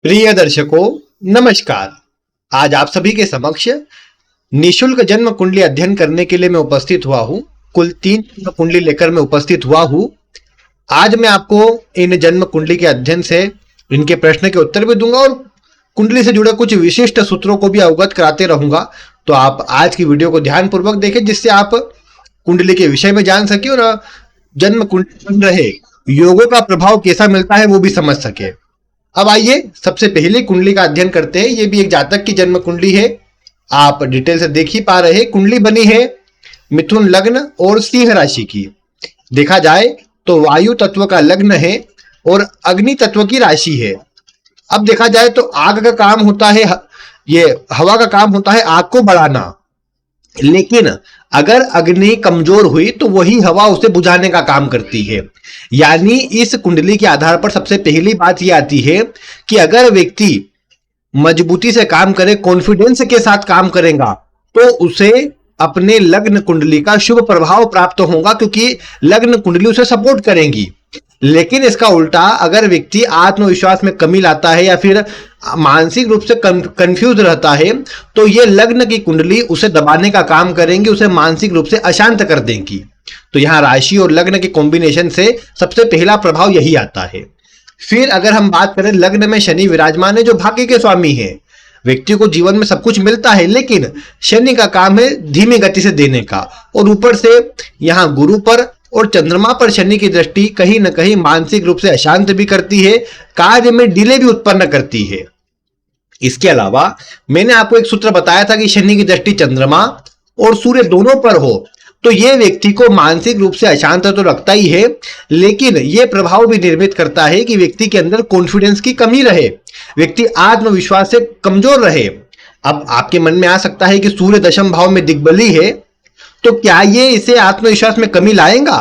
प्रिय दर्शकों, नमस्कार। आज आप सभी के समक्ष निशुल्क जन्म कुंडली अध्ययन करने के लिए मैं उपस्थित हुआ हूं। कुल 3 जन्म कुंडली लेकर मैं उपस्थित हुआ हूं। आज मैं आपको इन जन्म कुंडली के अध्ययन से इनके प्रश्न के उत्तर भी दूंगा और कुंडली से जुड़े कुछ विशिष्ट सूत्रों को भी अवगत कराते रहूंगा। तो आप आज की वीडियो को ध्यानपूर्वक देखें, जिससे आप कुंडली के विषय में जान सके और जन्म कुंडली बन रहे योगों का प्रभाव कैसा मिलता है वो भी समझ सके। अब आइए सबसे पहले कुंडली का अध्ययन करते हैं। ये भी एक जातक की जन्म कुंडली है। आप डिटेल से देख ही पा रहे हैं। कुंडली बनी है मिथुन लग्न और सिंह राशि की। देखा जाए तो वायु तत्व का लग्न है और अग्नि तत्व की राशि है। अब देखा जाए तो आग का काम होता है, ये हवा का काम होता है आग को बढ़ाना, लेकिन अगर अग्नि कमजोर हुई तो वही हवा उसे बुझाने का काम करती है। यानी इस कुंडली के आधार पर सबसे पहली बात यह आती है कि अगर व्यक्ति मजबूती से काम करे, कॉन्फिडेंस के साथ काम करेगा, तो उसे अपने लग्न कुंडली का शुभ प्रभाव प्राप्त होगा, क्योंकि लग्न कुंडली उसे सपोर्ट करेंगी। लेकिन इसका उल्टा अगर व्यक्ति आत्मविश्वास में कमी लाता है या फिर मानसिक रूप से कंफ्यूज रहता है, तो ये लग्न की कुंडली उसे दबाने का काम करेंगी, उसे मानसिक रूप से अशांत कर देंगी। तो यहां राशि और लग्न के कॉम्बिनेशन से सबसे पहला प्रभाव यही आता है। फिर अगर हम बात करें, लग्न में शनि विराजमान है जो भाग्य के स्वामी है। व्यक्ति को जीवन में सब कुछ मिलता है, लेकिन शनि का काम है धीमी गति से देने का, और ऊपर से यहां गुरु पर और चंद्रमा पर शनि की दृष्टि कहीं ना कहीं मानसिक रूप से अशांत भी करती है, कार्य में डिले भी उत्पन्न करती है। इसके अलावा मैंने आपको एक सूत्र बताया था कि शनि की दृष्टि चंद्रमा और सूर्य दोनों पर हो तो यह व्यक्ति को मानसिक रूप से अशांत तो लगता ही है, लेकिन यह प्रभाव भी निर्मित करता है कि व्यक्ति के अंदर कॉन्फिडेंस की कमी रहे, व्यक्ति आत्मविश्वास से कमजोर रहे। अब आपके मन में आ सकता है कि सूर्य दशम भाव में दिग्बली है, तो क्या ये इसे आत्मविश्वास में कमी लाएगा?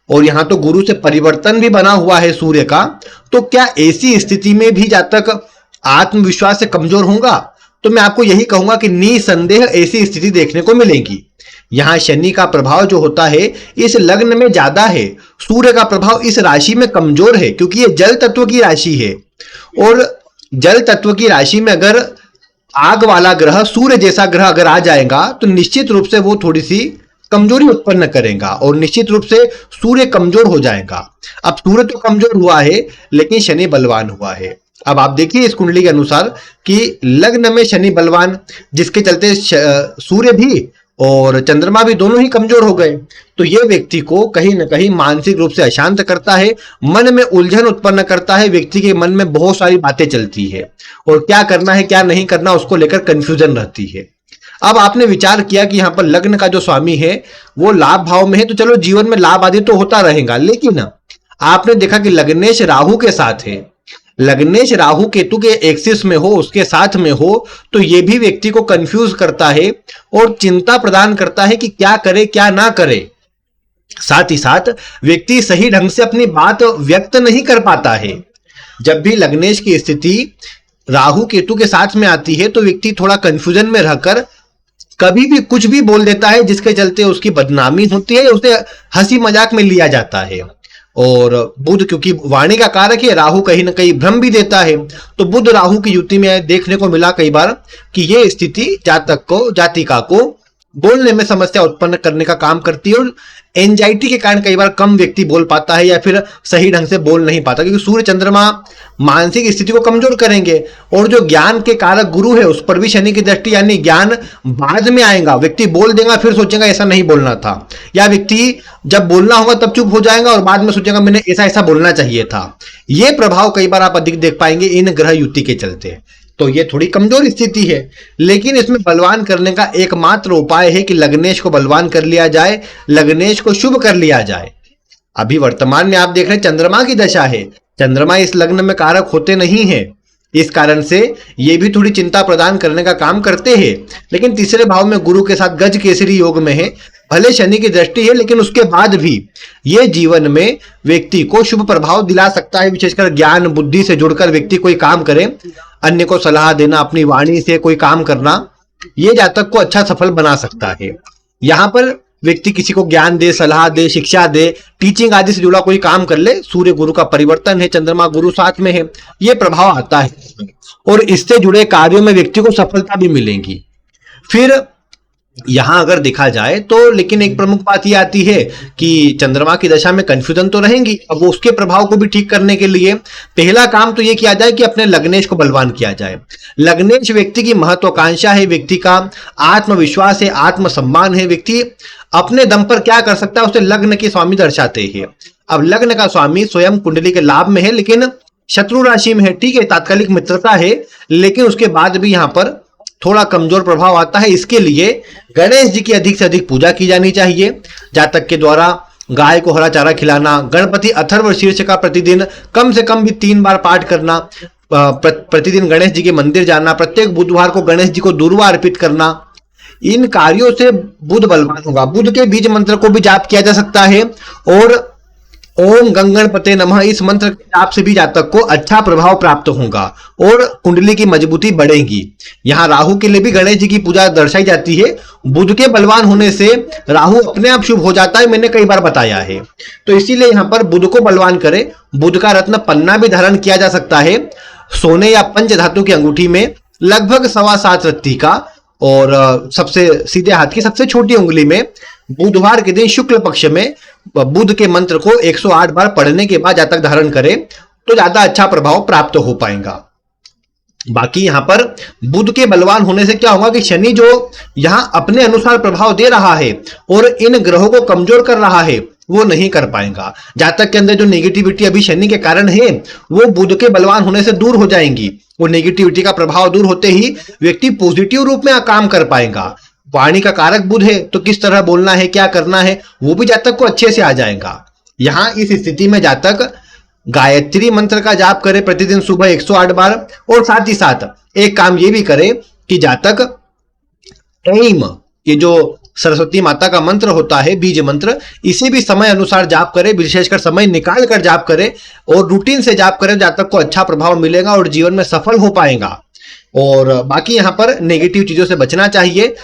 और यहां तो गुरु से परिवर्तन भी बना हुआ है सूर्य का, तो क्या ऐसी स्थिति में भी जातक आत्मविश्वास से कमजोर होगा? तो मैं आपको यही कहूंगा कि निसंदेह ऐसी स्थिति देखने को मिलेगी। यहां शनि का प्रभाव जो होता है इस लग्न में ज्यादा है, सूर्य का प्रभाव इस राशि में कमजोर है, क्योंकि ये जल तत्व की राशि है। और जल तत्व की राशि में अगर आग वाला ग्रह, सूर्य जैसा ग्रह अगर आ जाएगा, तो निश्चित रूप से वो थोड़ी सी कमजोरी उत्पन्न करेगा और निश्चित रूप से सूर्य कमजोर हो जाएगा। अब सूर्य तो कमजोर हुआ है, लेकिन शनि बलवान हुआ है। अब आप देखिए इस कुंडली के अनुसार कि लग्न में शनि बलवान, जिसके चलते सूर्य भी और चंद्रमा भी दोनों ही कमजोर हो गए, तो यह व्यक्ति को कहीं ना कहीं मानसिक रूप से अशांत करता है, मन में उलझन उत्पन्न करता है। व्यक्ति के मन में बहुत सारी बातें चलती है और क्या करना है क्या नहीं करना उसको लेकर कंफ्यूजन रहती है। अब आपने विचार किया कि यहाँ पर लग्न का जो स्वामी है वो लाभ भाव में है, तो चलो जीवन में लाभ आदि तो होता रहेगा, लेकिन आपने देखा कि लग्नेश राहु के साथ है, लग्नेश राहु केतु के एक्सिस में हो, उसके साथ में हो, तो ये भी व्यक्ति को कंफ्यूज करता है और चिंता प्रदान करता है कि क्या करे क्या ना करे। साथ ही साथ व्यक्ति सही ढंग से अपनी बात व्यक्त नहीं कर पाता है। जब भी लग्नेश की स्थिति राहु केतु के साथ में आती है तो व्यक्ति थोड़ा कंफ्यूजन में रहकर कभी भी कुछ भी बोल देता है, जिसके चलते उसकी बदनामी होती है, उसे हंसी मजाक में लिया जाता है। और बुध क्योंकि वाणी का कारक है, राहु कहीं ना कहीं भ्रम भी देता है, तो बुध राहु की युति में देखने को मिला कई बार कि यह स्थिति जातक को, जातिका को बोलने में समस्या उत्पन्न करने का काम करती है और एंजाइटी के कारण कई बार कम व्यक्ति बोल पाता है या फिर सही ढंग से बोल नहीं पाता, क्योंकि सूर्य चंद्रमा मानसिक स्थिति को कमजोर करेंगे। और जो ज्ञान के कारक गुरु है उस पर भी शनि की दृष्टि, यानी ज्ञान बाद में आएगा, व्यक्ति बोल देगा फिर सोचेगा ऐसा नहीं बोलना था, या व्यक्ति जब बोलना होगा तब चुप हो जाएगा और बाद में सोचेगा मैंने ऐसा ऐसा बोलना चाहिए था। ये प्रभाव कई बार आप अधिक देख पाएंगे इन ग्रह युति के चलते। तो ये थोड़ी कमजोर स्थिति है, लेकिन इसमें बलवान करने का एकमात्र उपाय है कि लग्नेश को बलवान कर लिया जाए, लग्नेश को शुभ कर लिया जाए। अभी वर्तमान में आप देख रहे हैं चंद्रमा की दशा है, चंद्रमा इस लग्न में कारक होते नहीं है, इस कारण से ये भी थोड़ी चिंता प्रदान करने का काम करते हैं। लेकिन तीसरे भाव में गुरु के साथ गज केसरी योग में है, भले शनि की दृष्टि है, लेकिन उसके बाद भी ये जीवन में व्यक्ति को शुभ प्रभाव दिला सकता है। विशेषकर ज्ञान बुद्धि से जुड़कर व्यक्ति कोई काम करे, अन्य को सलाह देना, अपनी वाणी से कोई काम करना, ये जातक को अच्छा सफल बना सकता है। यहाँ पर व्यक्ति किसी को ज्ञान दे, सलाह दे, शिक्षा दे, टीचिंग आदि से जुड़ा कोई काम कर ले, सूर्य गुरु का परिवर्तन है, चंद्रमा गुरु साथ में है, ये प्रभाव आता है और इससे जुड़े कार्यों में व्यक्ति को सफलता भी मिलेगी। फिर यहां अगर देखा जाए तो लेकिन एक प्रमुख बात यह आती है कि चंद्रमा की दशा में कंफ्यूजन तो रहेंगी। अब वो उसके प्रभाव को भी ठीक करने के लिए पहला काम तो ये किया जाए कि अपने लग्नेश को बलवान किया जाए। लग्नेश व्यक्ति की महत्वाकांक्षा है, व्यक्ति का आत्मविश्वास है, आत्मसम्मान है, व्यक्ति अपने दम पर क्या कर सकता है उसे लग्न के स्वामी दर्शाते हैं। अब लग्न का स्वामी स्वयं कुंडली के लाभ में है लेकिन शत्रु राशि में है, ठीक है, तात्कालिक मित्रता है, लेकिन उसके बाद भी यहां पर थोड़ा कमजोर प्रभाव आता है। इसके लिए गणेश जी की अधिक से अधिक पूजा की जानी चाहिए। जातक के द्वारा गाय को हरा चारा खिलाना, गणपति अथर्व शीर्ष का प्रतिदिन कम से कम भी 3 बार पाठ करना, प्रतिदिन गणेश जी के मंदिर जाना, प्रत्येक बुधवार को गणेश जी को दूर्वा अर्पित करना, इन कार्यों से बुध बलवान होगा। बुध के बीज मंत्र को भी जाप किया जा सकता है और ओम गंगणपते नमः इस मंत्र के जाप से भी जातक को अच्छा प्रभाव प्राप्त होगा और कुंडली की मजबूती बढ़ेगी। यहाँ राहु के लिए भी गणेश जी की पूजा दर्शाई जाती है। बुध के बलवान होने से राहु अपने आप शुभ हो जाता है, मैंने कई बार बताया है। तो इसीलिए यहाँ पर बुध को बलवान करे। बुध का रत्न पन्ना भी धारण किया जा सकता है, सोने या पंच धातु की अंगूठी में लगभग 7.25 रत्ती का, और सबसे सीधे हाथ की सबसे छोटी उंगली में बुधवार के दिन शुक्ल पक्ष में बुध के मंत्र को 108 बार पढ़ने के बाद जातक धारण करे तो ज्यादा अच्छा प्रभाव प्राप्त हो पाएगा। बाकी यहां पर बुध के बलवान होने से क्या होगा कि शनि जो यहां अपने अनुसार प्रभाव दे रहा है और इन ग्रहों को कमजोर कर रहा है वो नहीं कर पाएगा। जातक के अंदर जो नेगेटिविटी अभी शनि के कारण है वो बुध के बलवान होने से दूर हो जाएंगी। वो नेगेटिविटी का प्रभाव दूर होते ही व्यक्ति पॉजिटिव रूप में काम कर पाएगा। वाणी का कारक बुध है तो किस तरह बोलना है, क्या करना है, वो भी जातक को अच्छे से आ जाएगा। यहां इस स्थिति में जातक गायत्री मंत्र का जाप करे प्रतिदिन सुबह 108 बार, और साथ ही साथ एक काम ये भी करे कि जातक ऐम, ये जो सरस्वती माता का मंत्र होता है बीज मंत्र, इसे भी समय अनुसार जाप करे, विशेषकर समय निकाल कर जाप करे और रूटीन से जाप करे। जातक को अच्छा प्रभाव मिलेगा और जीवन में सफल हो पाएगा। और बाकी यहाँ पर नेगेटिव चीजों से बचना चाहिए।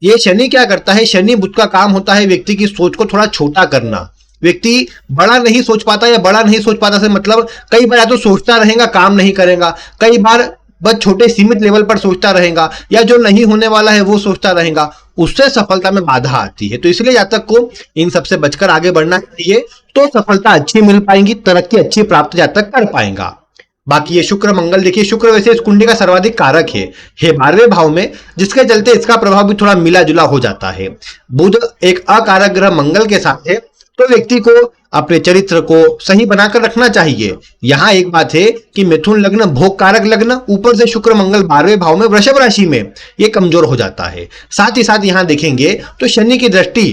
ये शनि क्या करता है, शनि बुध का काम होता है व्यक्ति की सोच को थोड़ा छोटा करना। व्यक्ति बड़ा नहीं सोच पाता, या बड़ा नहीं सोच पाता से मतलब कई बार या तो सोचता रहेगा काम नहीं करेगा, कई बार बस छोटे सीमित लेवल पर सोचता रहेगा, या जो नहीं होने वाला है वो सोचता रहेगा, उससे सफलता में बाधा आती है। तो इसलिए जातक को इन सबसे बचकर आगे बढ़ना चाहिए, तो सफलता अच्छी मिल पाएगी, तरक्की अच्छी प्राप्त जातक कर पाएगा। बाकी ये शुक्र मंगल, देखिए शुक्र वैसे इस कुंडली का सर्वाधिक कारक है 12वें भाव में, जिसके चलते इसका प्रभाव भी थोड़ा मिला जुला हो जाता है। बुध एक अकारक ग्रह मंगल के साथ है, तो व्यक्ति को अपने चरित्र को सही बनाकर रखना चाहिए। यहां एक बात है कि मिथुन लग्न भोग कारक लग्न, ऊपर से शुक्र मंगल 12वें भाव में वृषभ राशि में ये कमजोर हो जाता है। साथ ही साथ यहां देखेंगे तो शनि की दृष्टि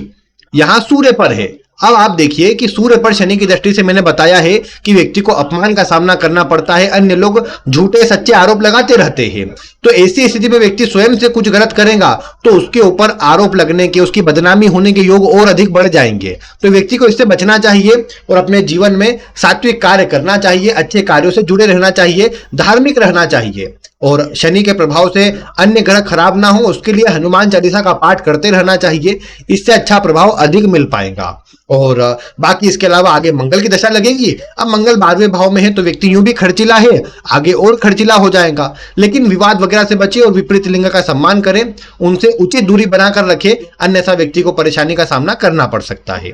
यहां सूर्य पर है। अब आप देखिए कि सूर्य पर शनि की दृष्टि से मैंने बताया है कि व्यक्ति को अपमान का सामना करना पड़ता है, अन्य लोग झूठे सच्चे आरोप लगाते रहते हैं। तो ऐसी स्थिति में व्यक्ति स्वयं से कुछ गलत करेगा तो उसके ऊपर आरोप लगने के, उसकी बदनामी होने के योग और अधिक बढ़ जाएंगे। तो व्यक्ति को इससे बचना चाहिए और अपने जीवन में सात्विक कार्य करना चाहिए, अच्छे कार्यों से जुड़े रहना चाहिए, धार्मिक रहना चाहिए। और शनि के प्रभाव से अन्य ग्रह खराब ना हो उसके लिए हनुमान चालीसा का पाठ करते रहना चाहिए, इससे अच्छा प्रभाव अधिक मिल पाएगा। और बाकी इसके अलावा आगे मंगल की दशा लगेगी। अब मंगल 12वें भाव में है तो व्यक्ति यूं भी खर्चीला है, आगे और खर्चीला हो जाएगा। लेकिन विवाद वगैरह से बचे और विपरीत लिंग का सम्मान करें, उनसे उचित दूरी बनाकर रखे, अन्यथा व्यक्ति को परेशानी का सामना करना पड़ सकता है।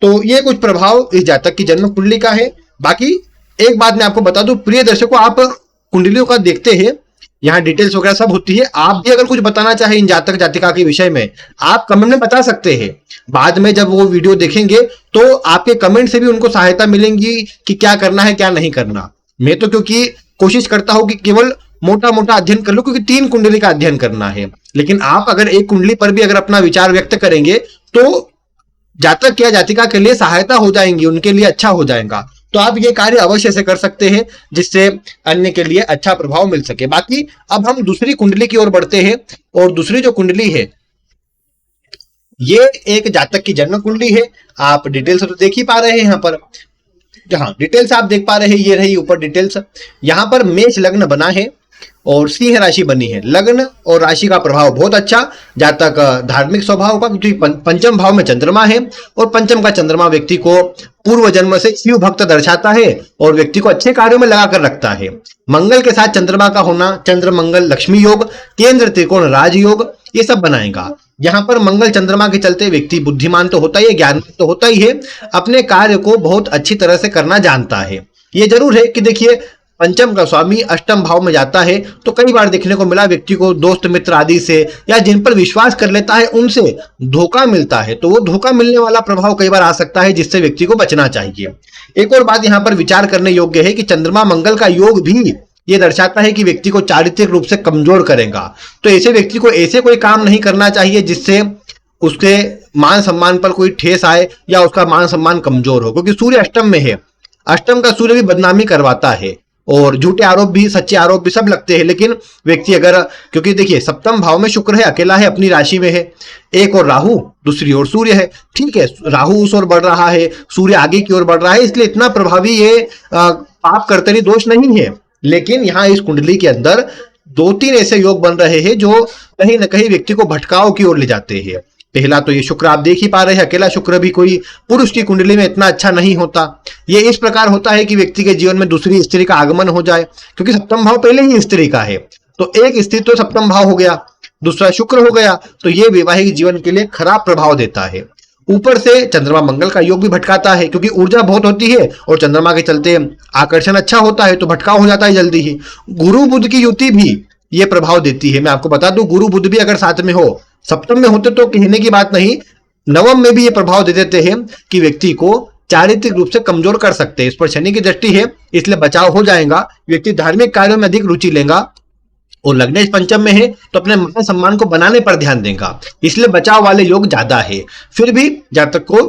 तो ये कुछ प्रभाव इस जातक की जन्म कुंडली का है। बाकी एक बात मैं आपको बता दूं, प्रिय दर्शकों, आप कुंडलियों का देखते हैं, यहाँ डिटेल्स वगैरह सब होती है। आप भी अगर कुछ बताना चाहे इन जातक जातिका के विषय में, आप कमेंट में बता सकते हैं। बाद में जब वो वीडियो देखेंगे तो आपके कमेंट से भी उनको सहायता मिलेंगी कि क्या करना है क्या नहीं करना। मैं तो क्योंकि कोशिश करता हूं कि केवल मोटा मोटा अध्ययन कर लो, क्योंकि 3 कुंडली का अध्ययन करना है। लेकिन आप अगर एक कुंडली पर भी अगर अपना विचार व्यक्त करेंगे तो जातक या जातिका के लिए सहायता हो जाएंगी, उनके लिए अच्छा हो जाएगा। तो आप ये कार्य अवश्य से कर सकते हैं जिससे अन्य के लिए अच्छा प्रभाव मिल सके। बाकी अब हम दूसरी कुंडली की ओर बढ़ते हैं, और दूसरी जो कुंडली है ये एक जातक की जन्म कुंडली है। आप डिटेल्स तो देख ही पा रहे हैं यहाँ पर, हाँ डिटेल्स आप देख पा रहे हैं, ये रही ऊपर डिटेल्स। यहाँ पर मेष लग्न बना है और सिंह राशि बनी है। लग्न और राशि का प्रभाव बहुत अच्छा, जातक धार्मिक स्वभाव का, क्योंकि पंचम भाव में चंद्रमा है और पंचम का चंद्रमा व्यक्ति को पूर्व जन्म से शिव भक्त दर्शाता है और व्यक्ति को अच्छे कार्यों में लगाकर रखता है। मंगल के साथ चंद्रमा का होना चंद्र मंगल लक्ष्मी योग, केंद्र त्रिकोण राजयोग, ये सब बनाएगा। यहाँ पर मंगल चंद्रमा के चलते व्यक्ति बुद्धिमान तो होता ही है, ज्ञानवान तो होता ही है, अपने कार्य को बहुत अच्छी तरह से करना जानता है। ये जरूर है कि देखिए पंचम का स्वामी अष्टम भाव में जाता है तो कई बार देखने को मिला व्यक्ति को दोस्त मित्र आदि से या जिन पर विश्वास कर लेता है उनसे धोखा मिलता है, तो वो धोखा मिलने वाला प्रभाव कई बार आ सकता है, जिससे व्यक्ति को बचना चाहिए। एक और बात यहाँ पर विचार करने योग्य है कि चंद्रमा मंगल का योग भी ये दर्शाता है कि व्यक्ति को चारित्रिक रूप से कमजोर करेगा। तो ऐसे व्यक्ति को ऐसे कोई काम नहीं करना चाहिए जिससे उसके मान सम्मान पर कोई ठेस आए या उसका मान सम्मान कमजोर हो, क्योंकि सूर्य अष्टम में है। अष्टम का सूर्य भी बदनामी करवाता है और झूठे आरोप भी सच्चे आरोप भी सब लगते हैं। लेकिन व्यक्ति अगर, क्योंकि देखिए सप्तम भाव में शुक्र है, अकेला है, अपनी राशि में है, एक और राहु दूसरी ओर सूर्य है। ठीक है, राहु उस ओर बढ़ रहा है, सूर्य आगे की ओर बढ़ रहा है, इसलिए इतना प्रभावी ये पाप कर्तरी दोष नहीं है। लेकिन यहाँ इस कुंडली के अंदर 2-3 ऐसे योग बन रहे हैं जो कहीं ना कहीं व्यक्ति को भटकाव की ओर ले जाते हैं। पहला तो ये शुक्र आप देख ही पा रहे हैं, अकेला शुक्र भी कोई पुरुष की कुंडली में इतना अच्छा नहीं होता। ये इस प्रकार होता है कि व्यक्ति के जीवन में दूसरी स्त्री का आगमन हो जाए, क्योंकि सप्तम भाव पहले ही स्त्री का है, तो एक स्त्री तो सप्तम भाव हो गया, दूसरा शुक्र हो गया, तो ये वैवाहिक जीवन के लिए खराब प्रभाव देता है। ऊपर से चंद्रमा मंगल का योग भी भटकाता है, क्योंकि ऊर्जा बहुत होती है और चंद्रमा के चलते आकर्षण अच्छा होता है तो भटकाव हो जाता है जल्दी ही। गुरु बुध की युति भी ये प्रभाव देती है। मैं आपको बता दूं, गुरु बुध भी अगर साथ में हो, सप्तम में होते तो कहने की बात नहीं, नवम में भी ये प्रभाव दे देते हैं कि व्यक्ति को चारित्रिक रूप से कमजोर कर सकते हैं। इस पर शनि की दृष्टि है, इसलिए बचाव हो जाएगा, व्यक्ति धार्मिक कार्यों में अधिक रुचि लेगा और लग्नेश पंचम में है तो अपने मान सम्मान को बनाने पर ध्यान देगा, इसलिए बचाव वाले योग ज्यादा है। फिर भी जातक को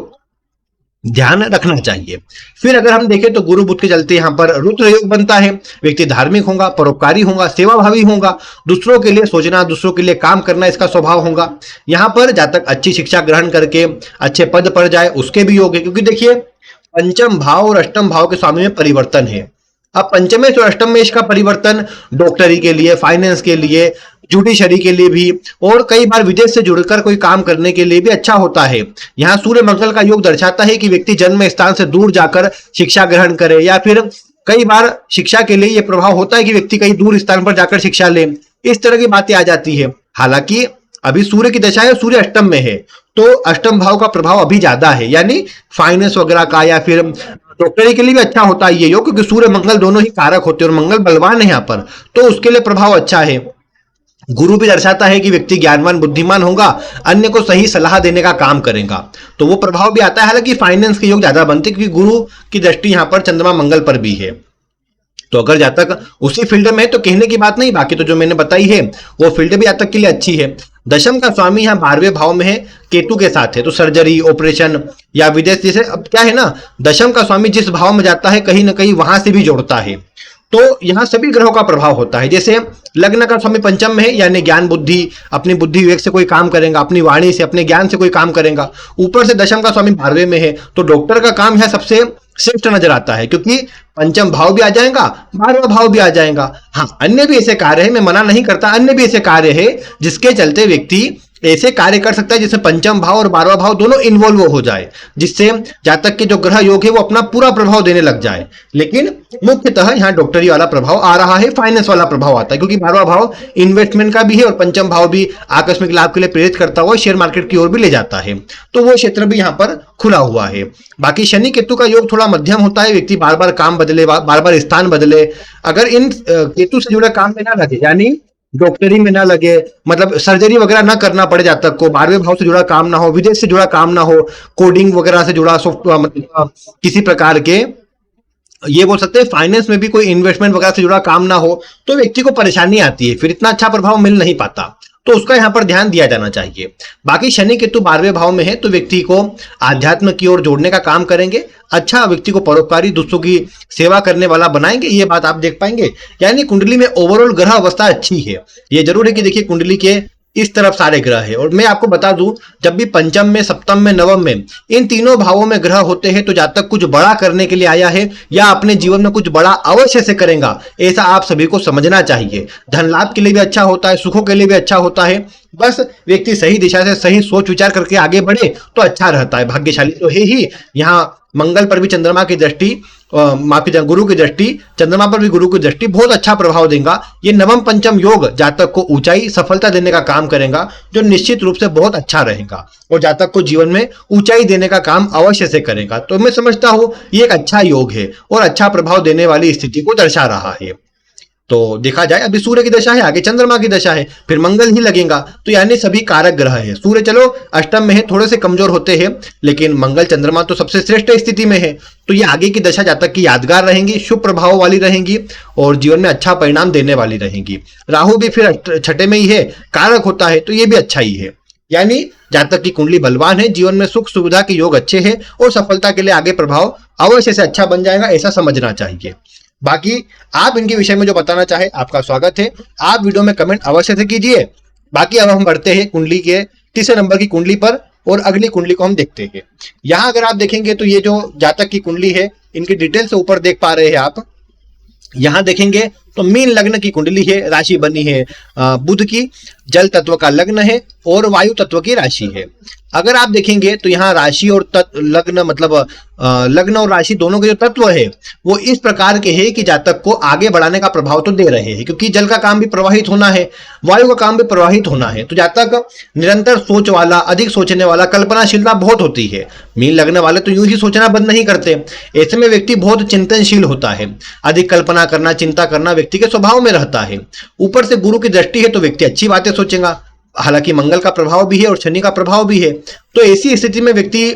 ध्यान रखना चाहिए। फिर अगर हम देखें तो गुरु बुध के चलते यहाँ पर रुद्र योग बनता है। व्यक्ति धार्मिक होगा, परोपकारी होगा, सेवाभावी होगा, दूसरों के लिए सोचना, दूसरों के लिए काम करना इसका स्वभाव होगा। यहाँ पर जातक अच्छी शिक्षा ग्रहण करके अच्छे पद पर जाए उसके भी योग है, क्योंकि देखिए पंचम भाव और अष्टम भाव के स्वामी में परिवर्तन है। अब पंचमेश और अष्टमेश का परिवर्तन डॉक्टरी के लिए, फाइनेंस के लिए, जुडिशरी के लिए भी और कई बार विदेश से जुड़कर कोई काम करने के लिए भी अच्छा होता है। यहाँ सूर्य मंगल का योग दर्शाता है कि व्यक्ति जन्म स्थान से दूर जाकर शिक्षा ग्रहण करे, या फिर कई बार शिक्षा के लिए यह प्रभाव होता है कि व्यक्ति कहीं दूर स्थान पर जाकर शिक्षा ले, इस तरह की बातें आ जाती है। हालांकि अभी सूर्य की दशा है, सूर्य अष्टम में है, तो अष्टम भाव का प्रभाव अभी ज्यादा है, यानी फाइनेंस वगैरह का या फिर डॉक्टरी के लिए भी अच्छा होता है ये योग, क्योंकि सूर्य मंगल दोनों ही कारक होते हैं और मंगल बलवान है यहाँ पर, तो उसके लिए प्रभाव अच्छा है। गुरु भी दर्शाता है कि व्यक्ति ज्ञानवान बुद्धिमान होगा, अन्य को सही सलाह देने का काम करेगा, तो वो प्रभाव भी आता है। हालांकि फाइनेंस के योग ज्यादा बनते हैं क्योंकि गुरु की दृष्टि यहाँ पर चंद्रमा मंगल पर भी है। तो अगर जातक उसी फील्ड में है तो कहने की बात नहीं, बाकी तो जो मैंने बताई है वो फील्ड भी जातक के लिए अच्छी है। दशम का स्वामी यहाँ 12वें भाव में है, केतु के साथ है, तो सर्जरी, ऑपरेशन या विदेश, जैसे अब क्या है ना, दशम का स्वामी जिस भाव में जाता है कहीं ना कहीं वहां से भी जोड़ता है, तो यहाँ सभी ग्रहों का प्रभाव होता है। जैसे लग्न का स्वामी पंचम में है, यानी ज्ञान बुद्धि, अपनी बुद्धि विवेक से कोई काम करेगा, अपनी वाणी से, अपने ज्ञान से कोई काम करेगा। ऊपर से दशम का स्वामी 12वें में है, तो डॉक्टर का काम यहाँ सबसे श्रेष्ठ नजर आता है, क्योंकि पंचम भाव भी आ जाएगा, 12वां भाव भी आ जाएगा। हाँ, अन्य भी ऐसे कार्य है, मैं मना नहीं करता, अन्य भी ऐसे कार्य है जिसके चलते व्यक्ति ऐसे कार्य कर सकता है जिसमें पंचम भाव और 12वां भाव दोनों इन्वॉल्व हो जाए, जिससे जातक के जो ग्रह योग है वो अपना पूरा प्रभाव देने लग जाए। लेकिन मुख्यतः यहाँ डॉक्टरी वाला प्रभाव आ रहा है, फाइनेंस वाला प्रभाव आता है, क्योंकि 12वां भाव इन्वेस्टमेंट का भी है और पंचम भाव भी आकस्मिक लाभ के लिए प्रेरित करता हुआ शेयर मार्केट की ओर भी ले जाता है, तो वो क्षेत्र भी यहाँ पर खुला हुआ है। बाकी शनि केतु का योग थोड़ा मध्यम होता है, व्यक्ति बार बार काम बदले, बार बार स्थान बदले। अगर इन केतु से जुड़े काम में ना लगे, यानी डॉक्टरी में ना लगे, मतलब सर्जरी वगैरह ना करना पड़े जातक को, 12वें भाव से जुड़ा काम ना हो, विदेश से जुड़ा काम ना हो, कोडिंग वगैरह से जुड़ा सॉफ्टवेयर, मतलब किसी प्रकार के, ये बोल सकते हैं फाइनेंस में भी कोई इन्वेस्टमेंट वगैरह से जुड़ा काम ना हो, तो व्यक्ति को परेशानी आती है, फिर इतना अच्छा प्रभाव मिल नहीं पाता, तो उसका यहाँ पर ध्यान दिया जाना चाहिए। बाकी शनि केतु 12वें भाव में है तो व्यक्ति को आध्यात्म की ओर जोड़ने का काम करेंगे, अच्छा व्यक्ति को परोपकारी, दूसरों की सेवा करने वाला बनाएंगे, ये बात आप देख पाएंगे। यानी कुंडली में ओवरऑल ग्रह अवस्था अच्छी है। ये जरूर है कि देखिए कुंडली के इस तरफ सारे ग्रह है। और मैं आपको बता दूं, जब भी पंचम में, सप्तम में, नवम में, इन तीनों भावों में ग्रह होते हैं तो जातक कुछ बड़ा करने के लिए आया है या अपने जीवन में कुछ बड़ा अवश्य से करेगा, ऐसा आप सभी को समझना चाहिए। धन लाभ के लिए भी अच्छा होता है, सुखों के लिए भी अच्छा होता है। बस व्यक्ति सही दिशा से सही सोच विचार करके आगे बढ़े तो अच्छा रहता है। भाग्यशाली तो है ही। यहाँ मंगल पर भी चंद्रमा की दृष्टि, माफी, गुरु की दृष्टि, चंद्रमा पर भी गुरु की दृष्टि बहुत अच्छा प्रभाव देगा। ये नवम पंचम योग जातक को ऊंचाई, सफलता देने का काम करेगा, जो निश्चित रूप से बहुत अच्छा रहेगा और जातक को जीवन में ऊंचाई देने का काम अवश्य से करेगा। तो मैं समझता हूं ये एक अच्छा योग है और अच्छा प्रभाव देने वाली स्थिति को दर्शा रहा है। तो देखा जाए, अभी सूर्य की दशा है, आगे चंद्रमा की दशा है, फिर मंगल ही लगेगा। तो यानी सभी कारक ग्रह है। सूर्य चलो अष्टम में है, थोड़े से कमजोर होते हैं, लेकिन मंगल चंद्रमा तो सबसे श्रेष्ठ स्थिति में है। तो ये आगे की दशा जातक की यादगार रहेंगी, शुभ प्रभाव वाली रहेंगी और जीवन में अच्छा परिणाम देने वाली रहेंगी। राहु भी फिर छठे में ही है, कारक होता है, तो ये भी अच्छा ही है। यानी जातक की कुंडली बलवान है, जीवन में सुख सुविधा के योग अच्छे हैं और सफलता के लिए आगे प्रभाव अवश्य से अच्छा बन जाएगा, ऐसा समझना चाहिए। बाकी आप इनके विषय में जो बताना चाहे आपका स्वागत है, आप वीडियो में कमेंट अवश्य से कीजिए। बाकी अब हम बढ़ते हैं कुंडली के तीसरे नंबर की कुंडली पर और अगली कुंडली को हम देखते हैं। यहां अगर आप देखेंगे तो ये जो जातक की कुंडली है, इनकी डिटेल से ऊपर देख पा रहे हैं आप। यहां देखेंगे तो मीन लग्न की कुंडली है, राशि बनी है बुध की, जल तत्व का लग्न है और वायु तत्व की राशि है। अगर आप देखेंगे तो यहाँ राशि और लग्न, मतलब लग्न और राशि दोनों के जो तत्व है वो इस प्रकार के हैं कि जातक को आगे बढ़ाने का प्रभाव तो दे रहे हैं, क्योंकि जल का काम भी प्रवाहित होना है, वायु का काम भी प्रवाहित होना है। तो जातक निरंतर सोच वाला, अधिक सोचने वाला, कल्पनाशीलता बहुत होती है। मीन लग्न वाले तो यूं ही सोचना बंद नहीं करते। ऐसे में व्यक्ति बहुत चिंतनशील होता है, अधिक कल्पना करना, चिंता करना व्यक्ति के स्वभाव में रहता है। ऊपर से गुरु की दृष्टि है तो व्यक्ति अच्छी बातें सोचेगा, हालांकि मंगल का प्रभाव भी है और शनि का प्रभाव भी है। तो ऐसी स्थिति में व्यक्ति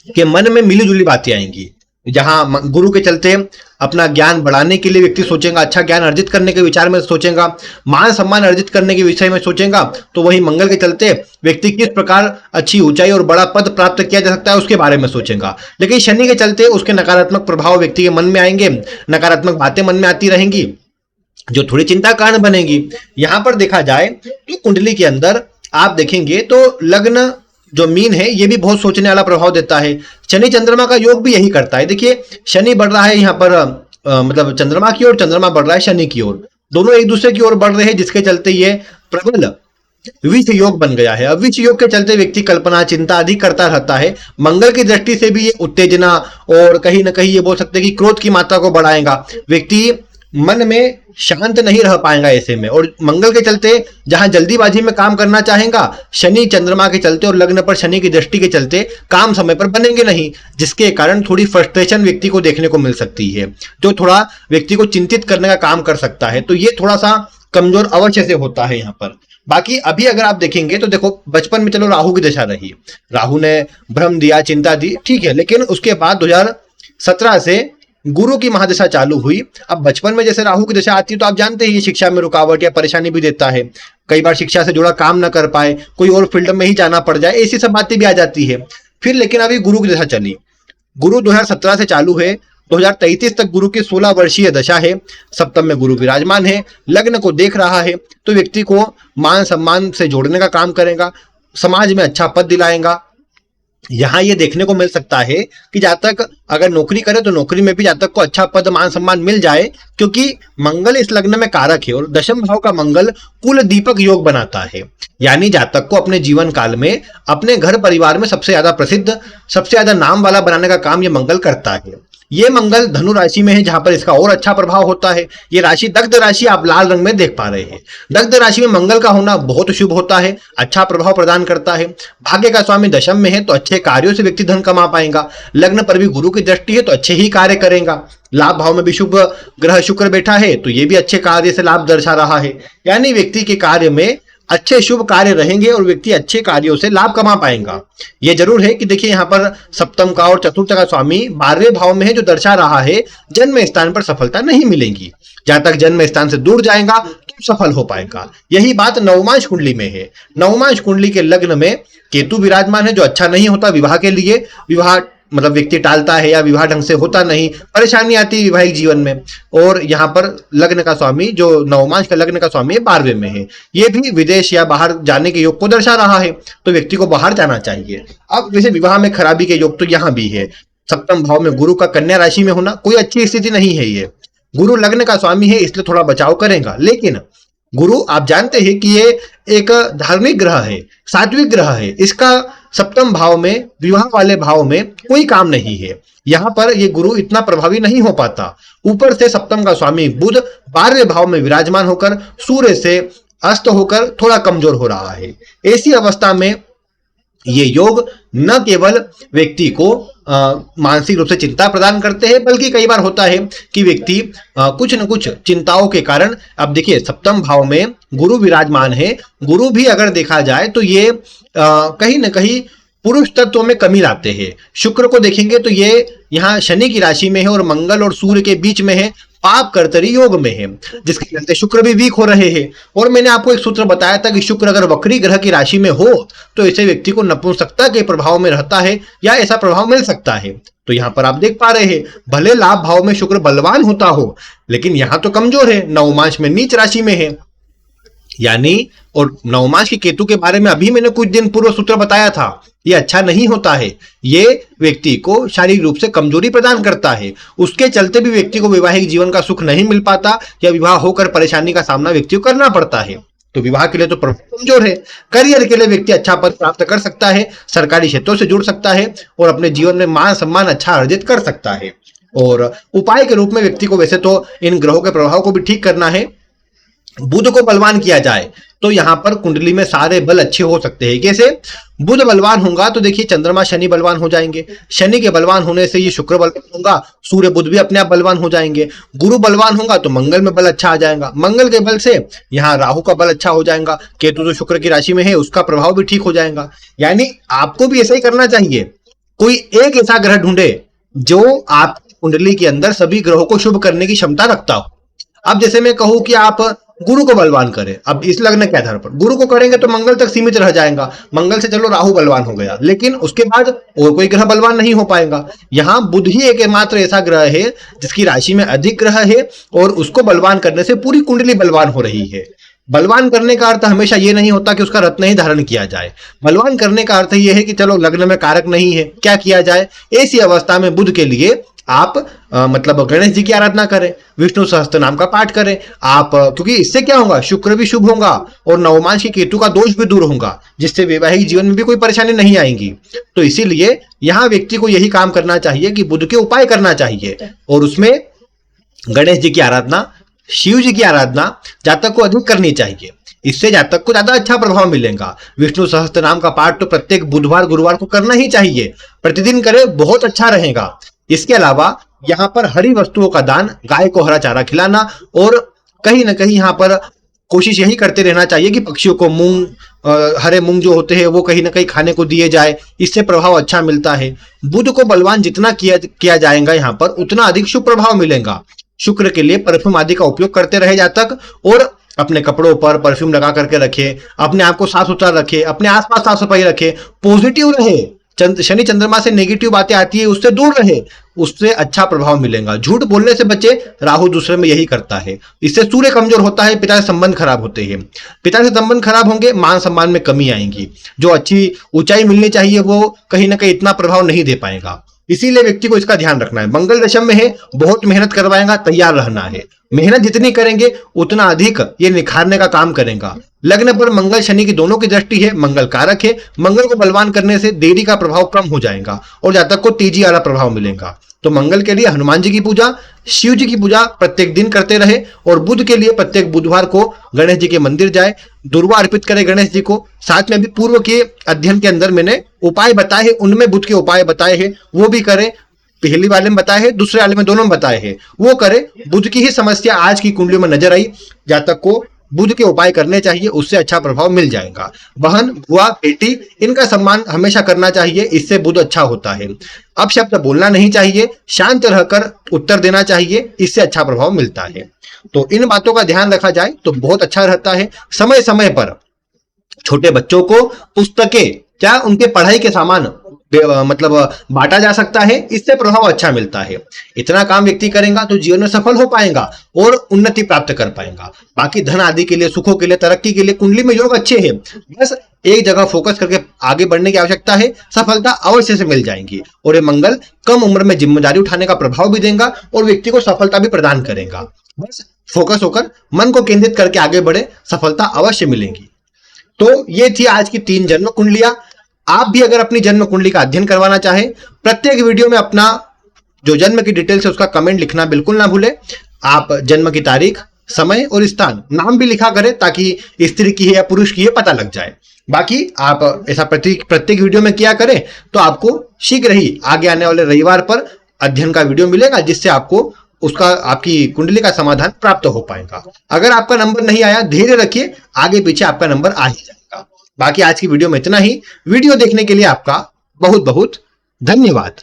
के मन में मिली जुली बातें आएंगी। जहां गुरु के चलते अपना ज्ञान बढ़ाने के लिए व्यक्ति सोचेगा, अच्छा ज्ञान अर्जित करने के विचार में सोचेगा, मान सम्मान अर्जित करने के विषय में सोचेगा, तो वही मंगल के चलते व्यक्ति किस प्रकार अच्छी ऊंचाई और बड़ा पद प्राप्त किया जा सकता है उसके बारे में सोचेगा। लेकिन शनि के चलते उसके नकारात्मक प्रभाव व्यक्ति के मन में आएंगे, नकारात्मक बातें मन में आती रहेंगी, जो थोड़ी चिंता कारण बनेगी। यहां पर देखा जाए तो कुंडली के अंदर आप देखेंगे तो लग्न जो मीन है ये भी बहुत सोचने वाला प्रभाव देता है। शनि चंद्रमा का योग भी यही करता है। देखिए शनि बढ़ रहा है यहाँ पर मतलब चंद्रमा की ओर, चंद्रमा बढ़ रहा है शनि की ओर, दोनों एक दूसरे की ओर बढ़ रहे हैं, जिसके चलते ये प्रबल विष योग बन गया है। अब विष योग के चलते व्यक्ति कल्पना, चिंता अधिक करता रहता है। मंगल की दृष्टि से भी ये उत्तेजना और कहीं ना कहीं ये बोल सकते हैं कि क्रोध की मात्रा को बढ़ाएगा। व्यक्ति मन में शांत नहीं रह पाएगा ऐसे में, और मंगल के चलते जहां जल्दीबाजी में काम करना चाहेगा, शनि चंद्रमा के चलते और लग्न पर शनि की दृष्टि के चलते काम समय पर बनेंगे नहीं, जिसके कारण थोड़ी फ्रस्ट्रेशन व्यक्ति को देखने को मिल सकती है, जो थोड़ा व्यक्ति को चिंतित करने का काम कर सकता है। तो ये थोड़ा सा कमजोर अवश्य से होता है यहाँ पर। बाकी अभी अगर आप देखेंगे तो देखो बचपन में चलो राहु की दशा रही, राहु ने भ्रम दिया, चिंता दी, ठीक है, लेकिन उसके बाद 2017 से गुरु की महादशा चालू हुई। अब बचपन में जैसे राहु की दशा आती है तो आप जानते हैं ये शिक्षा में रुकावट या परेशानी भी देता है, कई बार शिक्षा से जुड़ा काम ना कर पाए, कोई और फील्ड में ही जाना पड़ जाए, ऐसी सब बातें भी आ जाती है। फिर लेकिन अभी गुरु की दशा चली, गुरु 2017 से चालू है, 2033 तक गुरु की 16 वर्षीय दशा है, सप्तम में गुरु विराजमान है, लग्न को देख रहा है, तो व्यक्ति को मान सम्मान से जोड़ने का काम करेगा, समाज में अच्छा पद दिलाएगा। यहां ये देखने को मिल सकता है कि जातक अगर नौकरी करे तो नौकरी में भी जातक को अच्छा पद मान सम्मान मिल जाए, क्योंकि मंगल इस लग्न में कारक है और दशम भाव का मंगल कुल दीपक योग बनाता है। यानी जातक को अपने जीवन काल में अपने घर परिवार में सबसे ज्यादा प्रसिद्ध, सबसे ज्यादा नाम वाला बनाने का काम ये मंगल करता है। ये मंगल धनु राशि में है, जहां पर इसका और अच्छा प्रभाव होता है। ये राशि दग्ध राशि आप लाल रंग में देख पा रहे हैं। दग्ध राशि में मंगल का होना बहुत शुभ होता है, अच्छा प्रभाव प्रदान करता है। भाग्य का स्वामी दशम में है तो अच्छे कार्यों से व्यक्ति धन कमा पाएगा। लग्न पर भी गुरु की दृष्टि है तो अच्छे ही कार्य करेगा। लाभ भाव में भी शुभ ग्रह शुक्र बैठा है तो ये भी अच्छे कार्य से लाभ दर्शा रहा है। यानी व्यक्ति के कार्य में अच्छे शुभ कार्य रहेंगे और व्यक्ति अच्छे कार्यों से लाभ कमा पाएगा। यह जरूर है कि देखिए यहाँ पर सप्तम का और चतुर्थ का स्वामी 12वें भाव में है, जो दर्शा रहा है जन्म स्थान पर सफलता नहीं मिलेगी। जहां तक जन्म स्थान से दूर जाएगा तो सफल हो पाएगा। यही बात नवमांश कुंडली में है। नवमांश कुंडली के लग्न में केतु विराजमान है, जो अच्छा नहीं होता विवाह के लिए। विवाह मतलब व्यक्ति टालता है या विवाह ढंग से होता नहीं, परेशानी आती है वैवाहिक जीवन में। और यहाँ पर लग्न का स्वामी, जो नवमांश का लग्न का स्वामी है, 12वें में है, ये भी विदेश या बाहर जाने के योग को दर्शा रहा है, तो व्यक्ति को बाहर जाना चाहिए। अब वैसे विवाह में खराबी के योग तो यहाँ भी है। सप्तम भाव में गुरु का कन्या राशि में होना कोई अच्छी स्थिति नहीं है। ये गुरु लग्न का स्वामी है, इसलिए थोड़ा बचाव करेगा, लेकिन गुरु आप जानते हैं कि ये एक धार्मिक ग्रह है, सात्विक ग्रह है, इसका सप्तम भाव में, विवाह वाले भाव में कोई काम नहीं है। यहां पर ये गुरु इतना प्रभावी नहीं हो पाता। ऊपर से सप्तम का स्वामी बुध 12वें भाव में विराजमान होकर सूर्य से अस्त होकर थोड़ा कमजोर हो रहा है। ऐसी अवस्था में ये योग न केवल व्यक्ति को मानसिक रूप से चिंता प्रदान करते हैं, बल्कि कई बार होता है कि व्यक्ति कुछ न कुछ चिंताओं के कारण, अब देखिए सप्तम भाव में गुरु विराजमान है, गुरु भी अगर देखा जाए तो ये कहीं न कहीं पुरुष तत्व में कमी लाते हैं। शुक्र को देखेंगे तो ये यहाँ शनि की राशि में है और मंगल और सूर्य के बीच में है, पाप कर्तरी योग में है, जिसके चलते शुक्र भी वीक हो रहे हैं। और मैंने आपको एक सूत्र बताया था कि शुक्र अगर वक्री ग्रह की राशि में हो तो ऐसे व्यक्ति को नपुंसकता के प्रभाव में रहता है या ऐसा प्रभाव मिल सकता है। तो यहाँ पर आप देख पा रहे हैं, भले लाभ भाव में शुक्र बलवान होता हो, लेकिन यहाँ तो कमजोर है, नवमांश में नीच राशि में है यानी। और नवमांश के केतु के बारे में अभी मैंने कुछ दिन पूर्व सूत्र बताया था, ये अच्छा नहीं होता है, ये व्यक्ति को शारीरिक रूप से कमजोरी प्रदान करता है। उसके चलते भी व्यक्ति को वैवाहिक जीवन का सुख नहीं मिल पाता या विवाह होकर परेशानी का सामना व्यक्ति को करना पड़ता है। तो विवाह के लिए तो कमजोर है। करियर के लिए व्यक्ति अच्छा पद प्राप्त कर सकता है, सरकारी क्षेत्रों से जुड़ सकता है और अपने जीवन में मान सम्मान अच्छा अर्जित कर सकता है। और उपाय के रूप में व्यक्ति को वैसे तो इन ग्रहों के प्रभाव को भी ठीक करना है। बुध को बलवान किया जाए तो यहां पर कुंडली में सारे बल अच्छे हो सकते हैं। कैसे? बुध बलवान होगा तो देखिए चंद्रमा शनि बलवान हो जाएंगे, शनि के बलवान होने से ये शुक्र बलवान होगा, सूर्य बुध भी अपने आप बलवान हो जाएंगे, गुरु बलवान होगा तो मंगल में बल अच्छा आ जाएगा, मंगल के बल से यहाँ राहु का बल अच्छा हो जाएगा, केतु जो शुक्र की राशि में है उसका प्रभाव भी ठीक हो जाएगा। यानी आपको भी ऐसा ही करना चाहिए, कोई एक ऐसा ग्रह ढूंढे जो आपकी कुंडली के अंदर सभी ग्रहों को शुभ करने की क्षमता रखता हो। अब जैसे मैं कहूं कि आप गुरु को बलवान करें, अब इस लग्न के आधार पर गुरु को करेंगे तो मंगल तक सीमित रह जाएगा, मंगल से चलो राहु बलवान हो गया, लेकिन उसके बाद और कोई ग्रह बलवान नहीं हो पाएगा। यहाँ बुध ही एकमात्र ऐसा ग्रह है जिसकी राशि में अधिक ग्रह है और उसको बलवान करने से पूरी कुंडली बलवान हो रही है। बलवान करने का अर्थ हमेशा ये नहीं होता कि उसका रत्न ही धारण किया जाए। बलवान करने का अर्थ ये है कि चलो लग्न में कारक नहीं है, क्या किया जाए? ऐसी अवस्था में बुध के लिए आप मतलब गणेश जी की आराधना करें, विष्णु सहस्त्र नाम का पाठ करें आप, क्योंकि इससे क्या होगा, शुक्र भी शुभ होगा और नवमांश की केतु का दोष भी दूर होगा, जिससे वैवाहिक जीवन में भी कोई परेशानी नहीं आएगी। तो इसीलिए यहाँ व्यक्ति को यही काम करना चाहिए कि बुध के उपाय करना चाहिए और उसमें गणेश जी की आराधना, शिव जी की आराधना जातक को अधिक करनी चाहिए। इससे जातक को ज्यादा अच्छा प्रभाव मिलेगा। विष्णु सहस्त्र नाम का पाठ तो प्रत्येक बुधवार गुरुवार को करना ही चाहिए, प्रतिदिन करे, बहुत अच्छा रहेगा। इसके अलावा यहाँ पर हरी वस्तुओं का दान, गाय को हरा चारा खिलाना और कहीं ना कहीं यहाँ पर कोशिश यही करते रहना चाहिए कि पक्षियों को मूंग, हरे मूंग जो होते हैं वो कहीं ना कहीं खाने को दिए जाए, इससे प्रभाव अच्छा मिलता है। बुध को बलवान जितना किया जाएगा यहाँ पर उतना अधिक शुभ प्रभाव मिलेगा। शुक्र के लिए परफ्यूम आदि का उपयोग करते रहे जातक और अपने कपड़ों पर परफ्यूम लगा करके रखे, अपने आप को साफ सुथरा रखे, अपने आसपास साफ सफाई रखे, पॉजिटिव रहे। शनि चंद्रमा से नेगेटिव बातें आती है उससे दूर रहे, उससे अच्छा प्रभाव मिलेगा। झूठ बोलने से बचे, राहु दूसरे में यही करता है, इससे सूर्य कमजोर होता है, पिता से संबंध खराब होते हैं, पिता से संबंध खराब होंगे, मान सम्मान में कमी आएगी, जो अच्छी ऊंचाई मिलनी चाहिए वो कहीं ना कहीं इतना प्रभाव नहीं दे पाएगा। इसीलिए व्यक्ति को इसका ध्यान रखना है। मंगल दशम में है, बहुत मेहनत करवाएगा, तैयार रहना है। मेहनत जितनी करेंगे उतना अधिक ये निखारने का काम करेगा। लग्न पर मंगल शनि की दोनों की दृष्टि है, मंगल कारक है, मंगल को बलवान करने से देरी का प्रभाव कम हो जाएगा और जातक को तेजी वाला प्रभाव मिलेगा। तो मंगल के लिए हनुमान जी की पूजा, शिव जी की पूजा प्रत्येक दिन करते रहे और बुध के लिए प्रत्येक बुधवार को गणेश जी के मंदिर जाए, दुर्वा अर्पित करे गणेश जी को। साथ में अभी पूर्व के अध्ययन के अंदर मैंने उपाय बताए हैं, उनमें बुध के उपाय बताए हैं, वो भी करें। पहली वाले में बताए हैं, दूसरे वाले में दोनों में बताए हैं, वो करे। बुध की ही समस्या आज की कुंडलियों में नजर आई, जातक को बुध के उपाय करने चाहिए, उससे अच्छा प्रभाव मिल जाएगा। बहन, बुआ, बेटी, इनका सम्मान हमेशा करना चाहिए, इससे बुध अच्छा होता है। अब शब्द बोलना नहीं चाहिए, शांत रहकर उत्तर देना चाहिए, इससे अच्छा प्रभाव मिलता है। तो इन बातों का ध्यान रखा जाए तो बहुत अच्छा रहता है। समय समय पर छोटे बच्चों को पुस्तकें, क्या उनके पढ़ाई के सामान मतलब बांटा जा सकता है, इससे प्रभाव अच्छा मिलता है। इतना काम व्यक्ति करेगा तो जीवन में सफल हो पाएगा और उन्नति प्राप्त कर पाएगा। बाकी धन आदि के लिए, सुखों के लिए, तरक्की के लिए कुंडली में योग अच्छे हैं, बस एक जगह फोकस करके आगे बढ़ने की आवश्यकता है, सफलता अवश्य से मिल जाएगी। और ये मंगल कम उम्र में जिम्मेदारी उठाने का प्रभाव भी देगा और व्यक्ति को सफलता भी प्रदान करेगा। बस फोकस होकर मन को केंद्रित करके आगे बढ़े, सफलता अवश्य मिलेगी। तो ये थी आज की 3 जन्म कुंडलियां। आप भी अगर अपनी जन्म कुंडली का अध्ययन करवाना चाहें, प्रत्येक वीडियो में अपना जो जन्म की डिटेल्स है उसका कमेंट लिखना बिल्कुल ना भूले। आप जन्म की तारीख, समय और स्थान, नाम भी लिखा करें ताकि स्त्री की है या पुरुष की है पता लग जाए। बाकी आप ऐसा प्रत्येक वीडियो में किया करें तो आपको शीघ्र ही आगे आने वाले रविवार पर अध्ययन का वीडियो मिलेगा, जिससे आपको उसका आपकी कुंडली का समाधान प्राप्त हो पाएगा। अगर आपका नंबर नहीं आया, धैर्य रखिए, आगे पीछे आपका नंबर आ ही जाएगा। बाकी आज की वीडियो में इतना ही। वीडियो देखने के लिए आपका बहुत बहुत धन्यवाद।